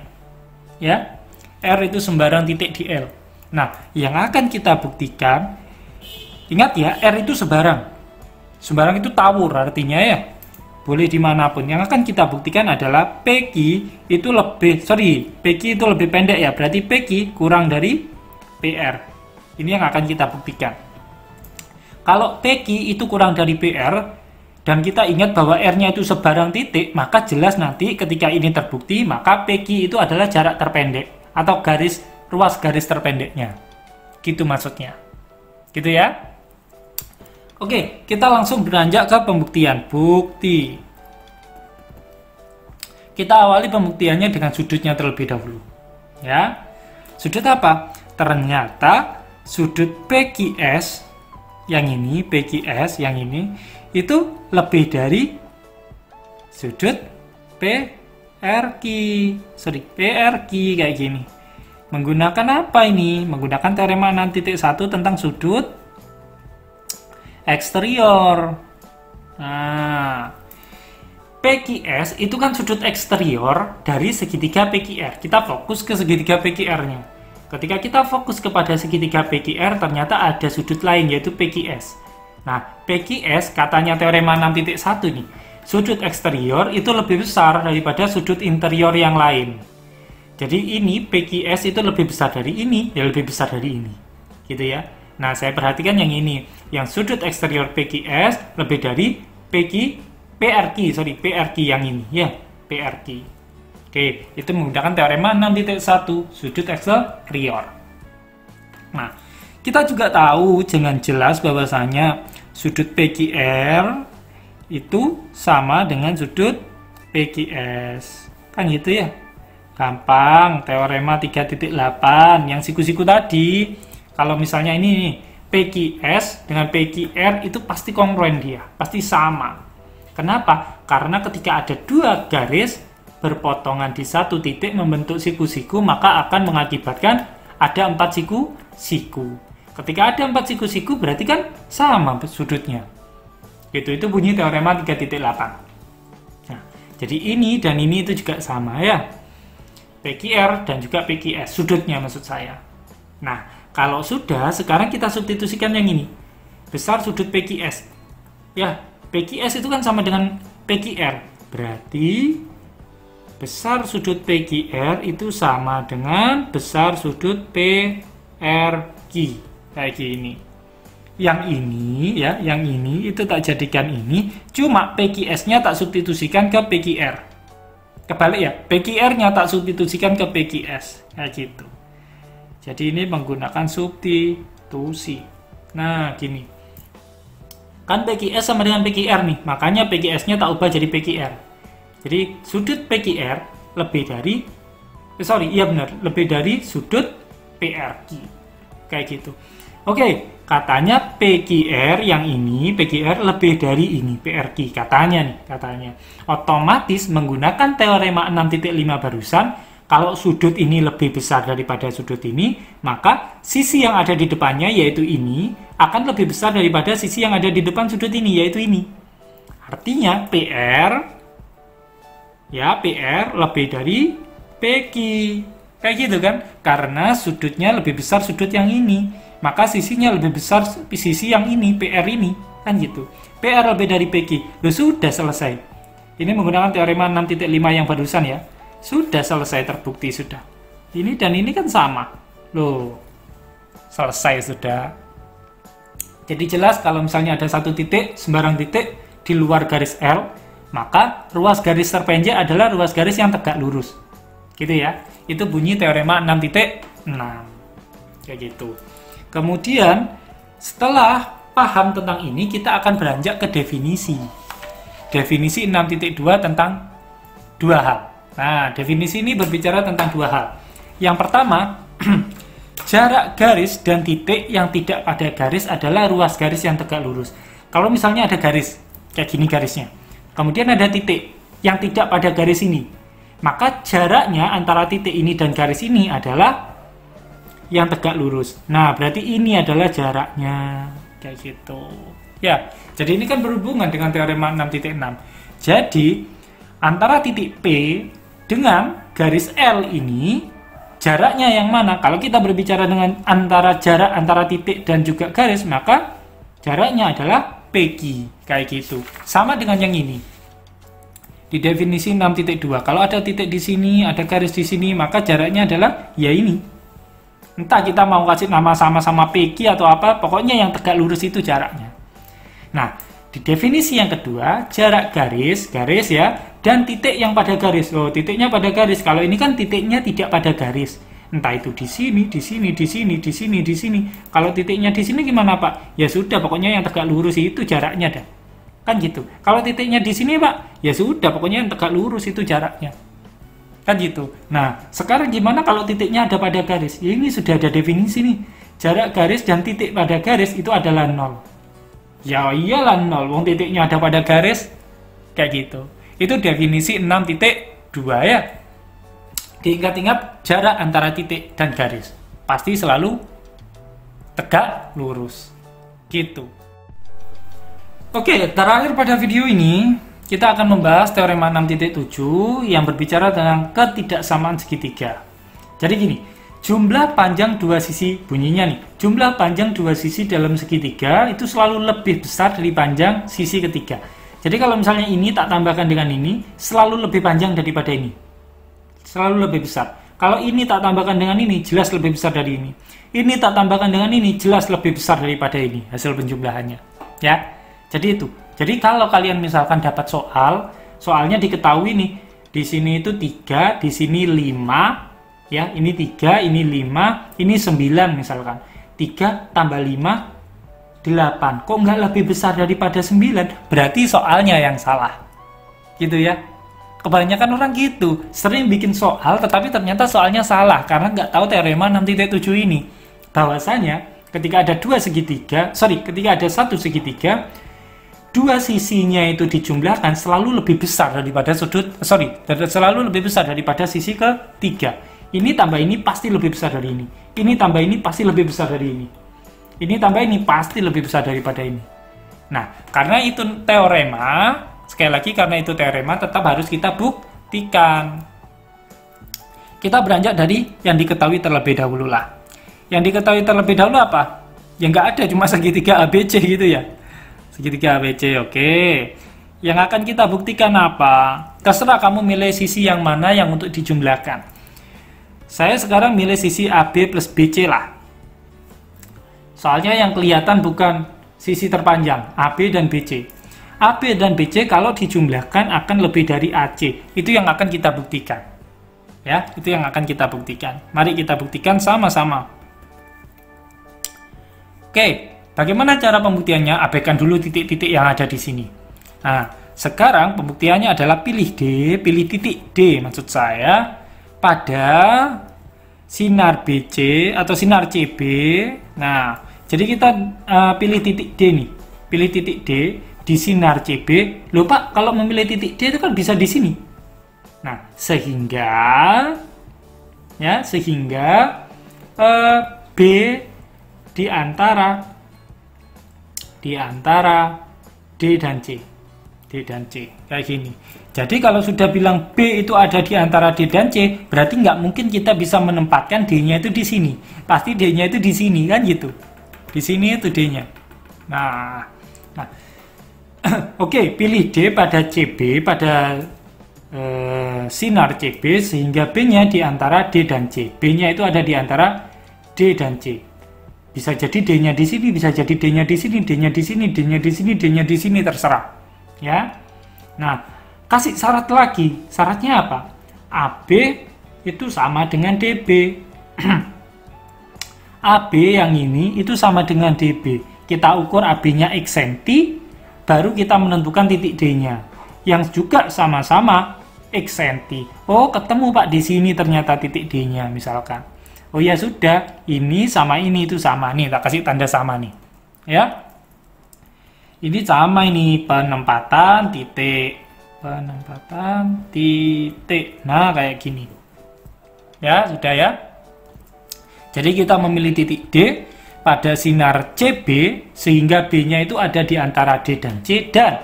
Ya, R itu sembarang titik di L. Nah, yang akan kita buktikan, ingat ya, R itu sebarang. Sebarang itu tawur artinya ya, boleh dimanapun. Yang akan kita buktikan adalah PQ itu PQ itu lebih pendek ya, berarti PQ kurang dari PR. Ini yang akan kita buktikan. Kalau PQ itu kurang dari PR, dan kita ingat bahwa R-nya itu sebarang titik, maka jelas nanti ketika ini terbukti, maka PQ itu adalah jarak terpendek, atau ruas garis terpendeknya. Gitu maksudnya. Gitu ya. Oke, kita langsung beranjak ke pembuktian. Bukti. Kita awali pembuktiannya dengan sudutnya terlebih dahulu. Ya. Sudut apa? Ternyata sudut PQS yang ini, PQS yang ini itu lebih dari sudut PRQ. PRQ kayak gini. Menggunakan apa ini? Menggunakan teorema 6.1 tentang sudut eksterior. Nah, PQS itu kan sudut eksterior dari segitiga PQR. Kita fokus ke segitiga PQR-nya. Ketika kita fokus kepada segitiga PQR, ternyata ada sudut lain, yaitu PQS. Nah, PQS katanya teorema 6.1 nih, sudut eksterior itu lebih besar daripada sudut interior yang lain. Jadi ini PQS itu lebih besar dari ini, ya lebih besar dari ini. Gitu ya. Nah, saya perhatikan yang ini, yang sudut eksterior PQS lebih dari PRQ yang ini, ya, PRQ. Oke, itu menggunakan teorema 6.1, sudut eksterior. Nah, kita juga tahu dengan jelas bahwasanya sudut PQR itu sama dengan sudut PQS. Kan gitu ya? Gampang, teorema 3.8 yang siku-siku tadi. Kalau misalnya ini nih, PQS dengan PQR itu pasti kongruen dia, pasti sama. Kenapa? Karena ketika ada dua garis berpotongan di satu titik membentuk siku-siku, maka akan mengakibatkan ada 4 siku-siku. Ketika ada 4 siku-siku berarti kan sama sudutnya. Itu bunyi teorema 3.8. Nah, jadi ini dan ini itu juga sama ya. PQR dan juga PQS, sudutnya maksud saya. Nah, kalau sudah, sekarang kita substitusikan yang ini. Besar sudut PQS. Ya, PQS itu kan sama dengan PQR. Berarti besar sudut PQR itu sama dengan besar sudut PRQ. Kayak gini. Yang ini ya, yang ini itu tak jadikan ini, cuma PQS-nya tak substitusikan ke PQR. Kebalik ya, PQR-nya tak substitusikan ke PQS. Kayak gitu. Jadi ini menggunakan substitusi. Nah, gini. Kan PQS sama dengan PQR nih, makanya PQS-nya tak ubah jadi PQR. Jadi sudut PQR lebih dari, lebih dari sudut PRQ. Kayak gitu. Oke, katanya PQR yang ini, PQR lebih dari ini, PRQ. Katanya nih, katanya. Otomatis menggunakan teorema 6.5 barusan, kalau sudut ini lebih besar daripada sudut ini, maka sisi yang ada di depannya, yaitu ini, akan lebih besar daripada sisi yang ada di depan sudut ini, yaitu ini. Artinya PR lebih dari PQ. Kayak gitu kan? Karena sudutnya lebih besar sudut yang ini, maka sisinya lebih besar sisi yang ini, PR ini. Kan gitu. PR lebih dari PQ. Loh, sudah selesai. Ini menggunakan teorema 6.5 yang barusan ya. Sudah selesai, terbukti sudah. Ini dan ini kan sama. Loh, selesai sudah. Jadi jelas kalau misalnya ada satu titik, sembarang titik di luar garis L, maka ruas garis terpendek adalah ruas garis yang tegak lurus. Gitu ya. Itu bunyi teorema 6.6. kayak gitu. Kemudian setelah paham tentang ini, kita akan beranjak ke definisi. Definisi 6.2 tentang dua hal. Nah, definisi ini berbicara tentang dua hal. Yang pertama, jarak garis dan titik yang tidak pada garis adalah ruas garis yang tegak lurus. Kalau misalnya ada garis, kayak gini garisnya, kemudian ada titik yang tidak pada garis ini, maka jaraknya antara titik ini dan garis ini adalah yang tegak lurus. Nah, berarti ini adalah jaraknya, kayak gitu. Ya, jadi ini kan berhubungan dengan teorema 6.6. Jadi, antara titik P dengan garis L ini, jaraknya yang mana? Kalau kita berbicara dengan jarak antara titik dan juga garis, maka jaraknya adalah PQ, kayak gitu. Sama dengan yang ini. Di definisi 6.2, kalau ada titik di sini, ada garis di sini, maka jaraknya adalah ya ini. Entah kita mau kasih nama sama-sama PQ atau apa, pokoknya yang tegak lurus itu jaraknya. Nah, di definisi yang kedua, jarak garis ya, dan titik yang pada garis. Oh, titiknya pada garis. Kalau ini kan titiknya tidak pada garis. Entah itu di sini, di sini, di sini, di sini, di sini. Kalau titiknya di sini gimana, Pak? Ya sudah, pokoknya yang tegak lurus itu jaraknya dah. Kan gitu. Kalau titiknya di sini, Pak, ya sudah, pokoknya yang tegak lurus itu jaraknya. Kan gitu. Nah, sekarang gimana kalau titiknya ada pada garis? Ya, ini sudah ada definisi nih. Jarak garis dan titik pada garis itu adalah 0. Ya iyalah 0, wong titiknya ada pada garis, kayak gitu. Itu definisi 6.2 ya. Diingat-ingat jarak antara titik dan garis. Pasti selalu tegak lurus. Gitu. Oke, terakhir pada video ini, kita akan membahas teorema 6.7 yang berbicara tentang ketidaksamaan segitiga. Jadi gini, jumlah panjang dua sisi, bunyinya nih, jumlah panjang dua sisi dalam segitiga itu selalu lebih besar dari panjang sisi ketiga. Jadi kalau misalnya ini tak tambahkan dengan ini, selalu lebih panjang daripada ini. Selalu lebih besar. Kalau ini tak tambahkan dengan ini, jelas lebih besar dari ini. Ini tak tambahkan dengan ini, jelas lebih besar daripada ini, hasil penjumlahannya. Ya, jadi itu. Jadi kalau kalian misalkan dapat soalnya diketahui nih, di sini itu 3, di sini 5, ya, ini 3, ini 5, ini 9 misalkan. 3 tambah 5, 8. Kok nggak lebih besar daripada 9? Berarti soalnya yang salah. Gitu ya. Kebanyakan orang gitu. Sering bikin soal, tetapi ternyata soalnya salah. Karena nggak tahu teorema 6.7 ini. Bahwasanya, ketika ada ketika ada satu segitiga, dua sisinya itu dijumlahkan selalu lebih besar daripada selalu lebih besar daripada sisi ketiga. Ini tambah ini pasti lebih besar dari ini. Ini tambah ini pasti lebih besar dari ini. Ini tambah ini pasti lebih besar daripada ini. Nah, karena itu teorema, sekali lagi karena itu teorema tetap harus kita buktikan. Kita beranjak dari yang diketahui terlebih dahulu lah. Yang diketahui terlebih dahulu apa? Ya nggak ada, cuma segitiga ABC gitu ya. Segitiga ABC, oke. Yang akan kita buktikan apa? Terserah kamu milih sisi yang mana yang untuk dijumlahkan. Saya sekarang milih sisi AB plus BC lah. Soalnya yang kelihatan bukan sisi terpanjang, AB dan BC. AB dan BC kalau dijumlahkan akan lebih dari AC. Itu yang akan kita buktikan. Ya, itu yang akan kita buktikan. Mari kita buktikan sama-sama. Oke, bagaimana cara pembuktiannya? Abaikan dulu titik-titik yang ada di sini. Nah, sekarang pembuktiannya adalah pilih titik D maksud saya pada sinar BC atau sinar CB. Nah, jadi kita pilih titik D nih. Pilih titik D di sinar CB. Loh Pak, kalau memilih titik D itu kan bisa di sini. Nah, sehingga B di antara D dan C. Kayak gini. Jadi kalau sudah bilang B itu ada di antara D dan C, berarti nggak mungkin kita bisa menempatkan D-nya itu di sini. Pasti D-nya itu di sini, kan gitu. Di sini itu D-nya. Nah. Oke, pilih D pada CB, pada sinar CB, sehingga B-nya di antara D dan C. B-nya itu ada di antara D dan C. Bisa jadi D-nya di sini, bisa jadi D-nya di sini, D-nya di sini, D-nya di sini, D-nya di sini, terserah. Ya. Nah, kasih syarat lagi. Syaratnya apa? AB itu sama dengan DB. AB yang ini itu sama dengan DB. Kita ukur AB-nya X cm, baru kita menentukan titik D-nya. Yang juga sama-sama X cm. Oh, ketemu Pak di sini ternyata titik D-nya misalkan. Oh ya sudah, ini sama ini itu sama. Nih, tak kasih tanda sama nih. Ya. Ini sama ini, penempatan titik. Penempatan titik. Nah, kayak gini. Ya, sudah ya. Jadi kita memilih titik D pada sinar CB sehingga B-nya itu ada di antara D dan C, dan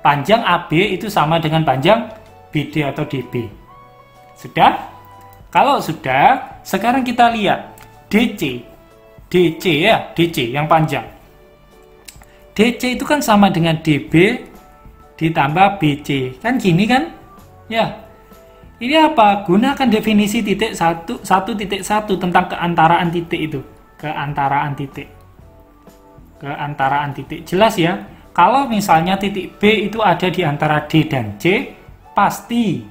panjang AB itu sama dengan panjang BD atau DB. Sudah? Kalau sudah, sekarang kita lihat DC. DC ya, DC yang panjang. DC itu kan sama dengan DB ditambah BC. Kan gini kan? Ya. Ini apa? Gunakan definisi titik 1 titik 1 tentang keantaraan titik itu. Keantaraan titik. Keantaraan titik. Jelas ya? Kalau misalnya titik B itu ada di antara D dan C, pasti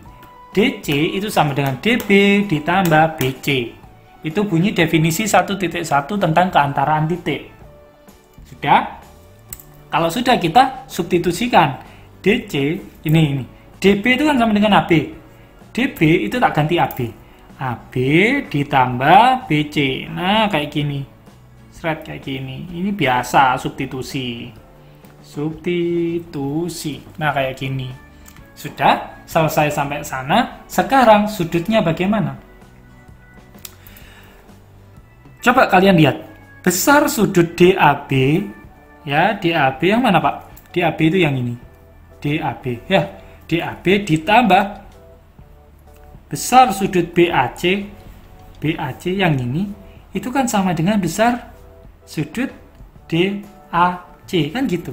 DC itu sama dengan DB ditambah BC. Itu bunyi definisi 1 titik 1 tentang keantaraan titik. Sudah? Kalau sudah, kita substitusikan DC, ini. DB itu kan sama dengan AB. DB itu tak ganti AB. AB ditambah BC. Nah, kayak gini. Seret kayak gini. Ini biasa substitusi. Substitusi. Nah, kayak gini. Sudah selesai sampai sana. Sekarang sudutnya bagaimana? Coba kalian lihat. Besar sudut DAB, ya, DAB yang mana Pak? DAB itu yang ini. DAB, ya. DAB ditambah besar sudut BAC. BAC yang ini, itu kan sama dengan besar sudut DAC, kan gitu.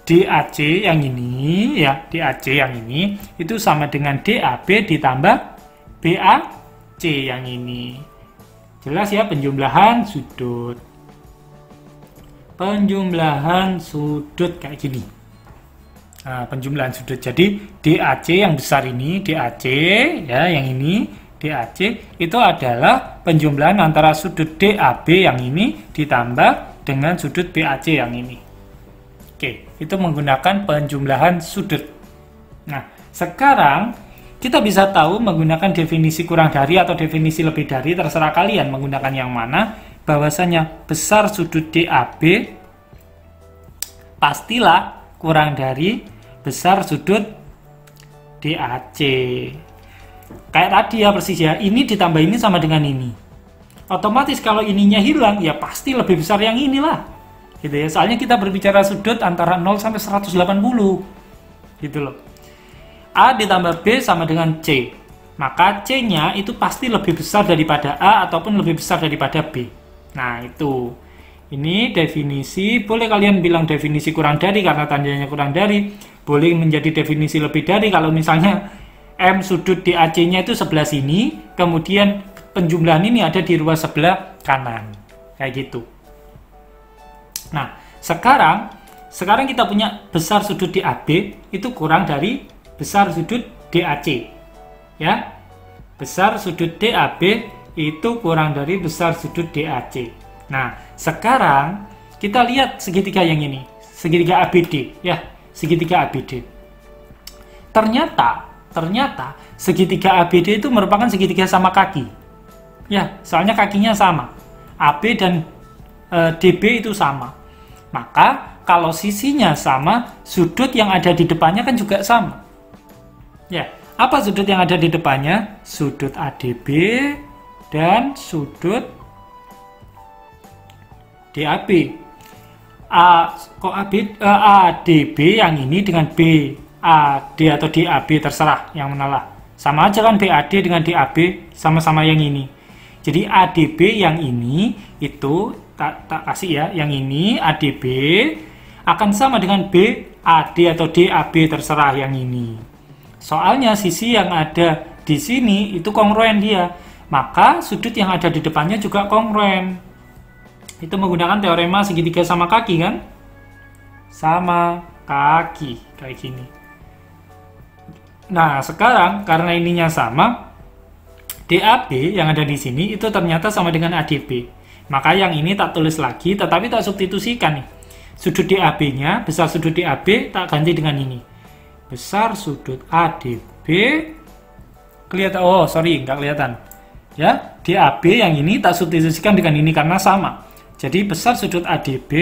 DAC yang ini, ya, DAC yang ini, itu sama dengan DAB ditambah BAC yang ini. Jelas ya penjumlahan sudut. Penjumlahan sudut kayak gini. Nah, penjumlahan sudut. Jadi DAC yang besar ini, DAC ya, yang ini DAC itu adalah penjumlahan antara sudut DAB yang ini ditambah dengan sudut BAC yang ini. Oke, itu menggunakan penjumlahan sudut. Nah, sekarang kita bisa tahu menggunakan definisi kurang dari atau definisi lebih dari, terserah kalian menggunakan yang mana, bahwasanya besar sudut DAB pastilah kurang dari besar sudut DAC. Kayak tadi ya, persis ya, ini ditambah ini sama dengan ini. Otomatis kalau ininya hilang, ya pasti lebih besar yang inilah. Gitu ya, soalnya kita berbicara sudut antara 0 sampai 180. Gitu loh. A ditambah B sama dengan C. Maka C-nya itu pasti lebih besar daripada A ataupun lebih besar daripada B. Nah, itu. Ini definisi, boleh kalian bilang definisi kurang dari karena tandanya kurang dari. Boleh menjadi definisi lebih dari kalau misalnya M sudut DAC-nya itu sebelah sini, kemudian penjumlahan ini ada di ruas sebelah kanan. Kayak gitu. Nah, sekarang kita punya besar sudut DAB itu kurang dari besar sudut DAC. Ya. Besar sudut DAB itu kurang dari besar sudut DAC. Nah, sekarang kita lihat segitiga yang ini, segitiga ABD, ya, segitiga ABD. Ternyata segitiga ABD itu merupakan segitiga sama kaki. Ya, soalnya kakinya sama. AB dan DB itu sama. Maka kalau sisinya sama, sudut yang ada di depannya kan juga sama. Ya, apa sudut yang ada di depannya? Sudut ADB dan sudut DAB. ADB yang ini dengan BAD atau DAB terserah yang manalah. Sama aja kan BAD dengan DAB sama-sama yang ini. Jadi ADB yang ini itu tak kasih ya, yang ini ADB akan sama dengan BAD atau DAB terserah yang ini. Soalnya sisi yang ada di sini itu kongruen dia. Maka sudut yang ada di depannya juga kongruen. Itu menggunakan teorema segitiga sama kaki kan? Sama kaki, kayak gini. Nah, sekarang karena ininya sama, DAB yang ada di sini itu ternyata sama dengan ADB. Maka yang ini tak tulis lagi, tetapi tak substitusikan nih. Sudut DAB-nya, besar sudut DAB tak ganti dengan ini. Besar sudut ADB, kelihatan, oh sorry, nggak kelihatan. Ya, DAB yang ini tak substitusikan dengan ini karena sama. Jadi besar sudut ADB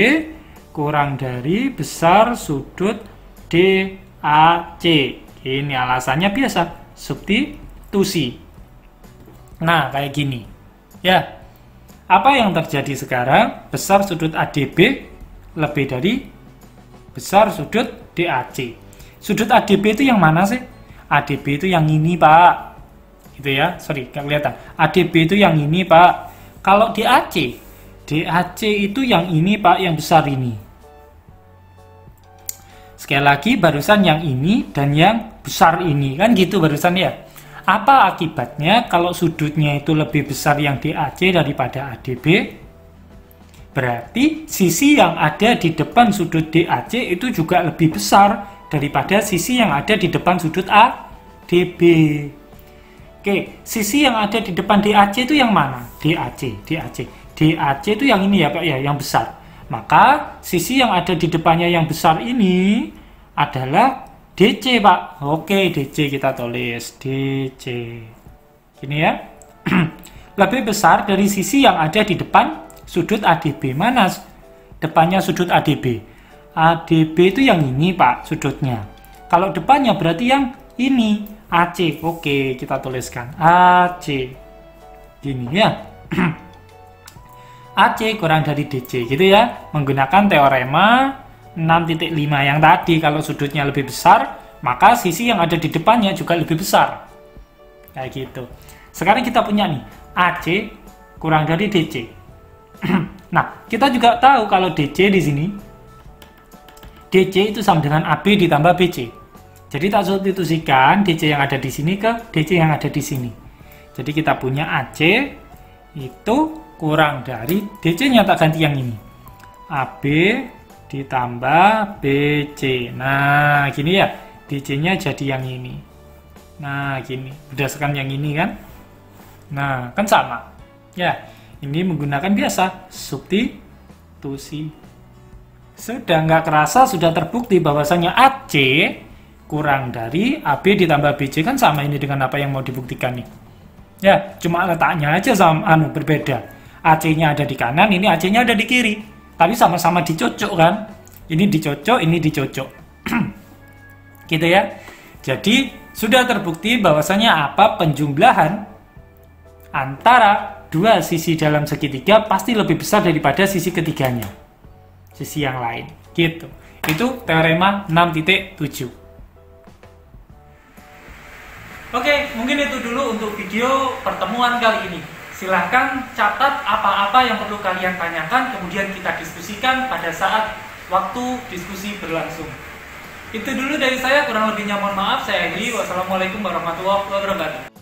kurang dari besar sudut DAC. Ini alasannya biasa, substitusi. Nah, kayak gini. Ya, apa yang terjadi sekarang? Besar sudut ADB lebih dari besar sudut DAC. Sudut ADB itu yang mana sih? ADB itu yang ini, Pak. Gitu ya, sorry, nggak kelihatan. ADB itu yang ini, Pak. Kalau DAC itu yang ini, Pak, yang besar ini. Sekali lagi, barusan yang ini dan yang besar ini. Kan gitu barusan ya. Apa akibatnya kalau sudutnya itu lebih besar yang DAC daripada ADB? Berarti sisi yang ada di depan sudut DAC itu juga lebih besar daripada sisi yang ada di depan sudut ADB. Oke, sisi yang ada di depan DAC itu yang mana? DAC itu yang ini ya Pak ya, yang besar. Maka sisi yang ada di depannya yang besar ini adalah DC Pak. Oke, DC kita tulis DC. Gini ya. Lebih besar dari sisi yang ada di depan sudut ADB. Mana depannya sudut ADB? ADB itu yang ini Pak sudutnya. Kalau depannya berarti yang ini AC. Oke, kita tuliskan AC. Gini ya. AC kurang dari DC gitu ya. Menggunakan teorema 6.5 yang tadi. Kalau sudutnya lebih besar, maka sisi yang ada di depannya juga lebih besar. Kayak gitu. Sekarang kita punya nih AC kurang dari DC. Nah, kita juga tahu kalau DC di sini DC itu sama dengan AB ditambah BC. Jadi tak substitusikan DC yang ada di sini ke DC yang ada di sini. Jadi kita punya AC itu kurang dari DC-nya tak ganti yang ini. AB ditambah BC. Nah, gini ya. DC-nya jadi yang ini. Nah, gini. Berdasarkan yang ini kan. Nah, kan sama. Ya, ini menggunakan biasa substitusi. Sudah nggak kerasa sudah terbukti bahwasannya AC kurang dari AB ditambah BC kan sama ini dengan apa yang mau dibuktikan nih. Ya, cuma letaknya aja sama berbeda. AC-nya ada di kanan, ini AC-nya ada di kiri. Tapi sama-sama dicocok kan? Ini dicocok, ini dicocok. Gitu ya. Jadi sudah terbukti bahwasannya apa penjumlahan antara dua sisi dalam segitiga pasti lebih besar daripada sisi ketiganya. Sisi yang lain, gitu. Itu teorema 6.7. Oke, mungkin itu dulu untuk video pertemuan kali ini. Silahkan catat apa-apa yang perlu kalian tanyakan, kemudian kita diskusikan pada saat waktu diskusi berlangsung. Itu dulu dari saya, kurang lebihnya mohon maaf. Saya Hedi, wassalamualaikum warahmatullahi wabarakatuh.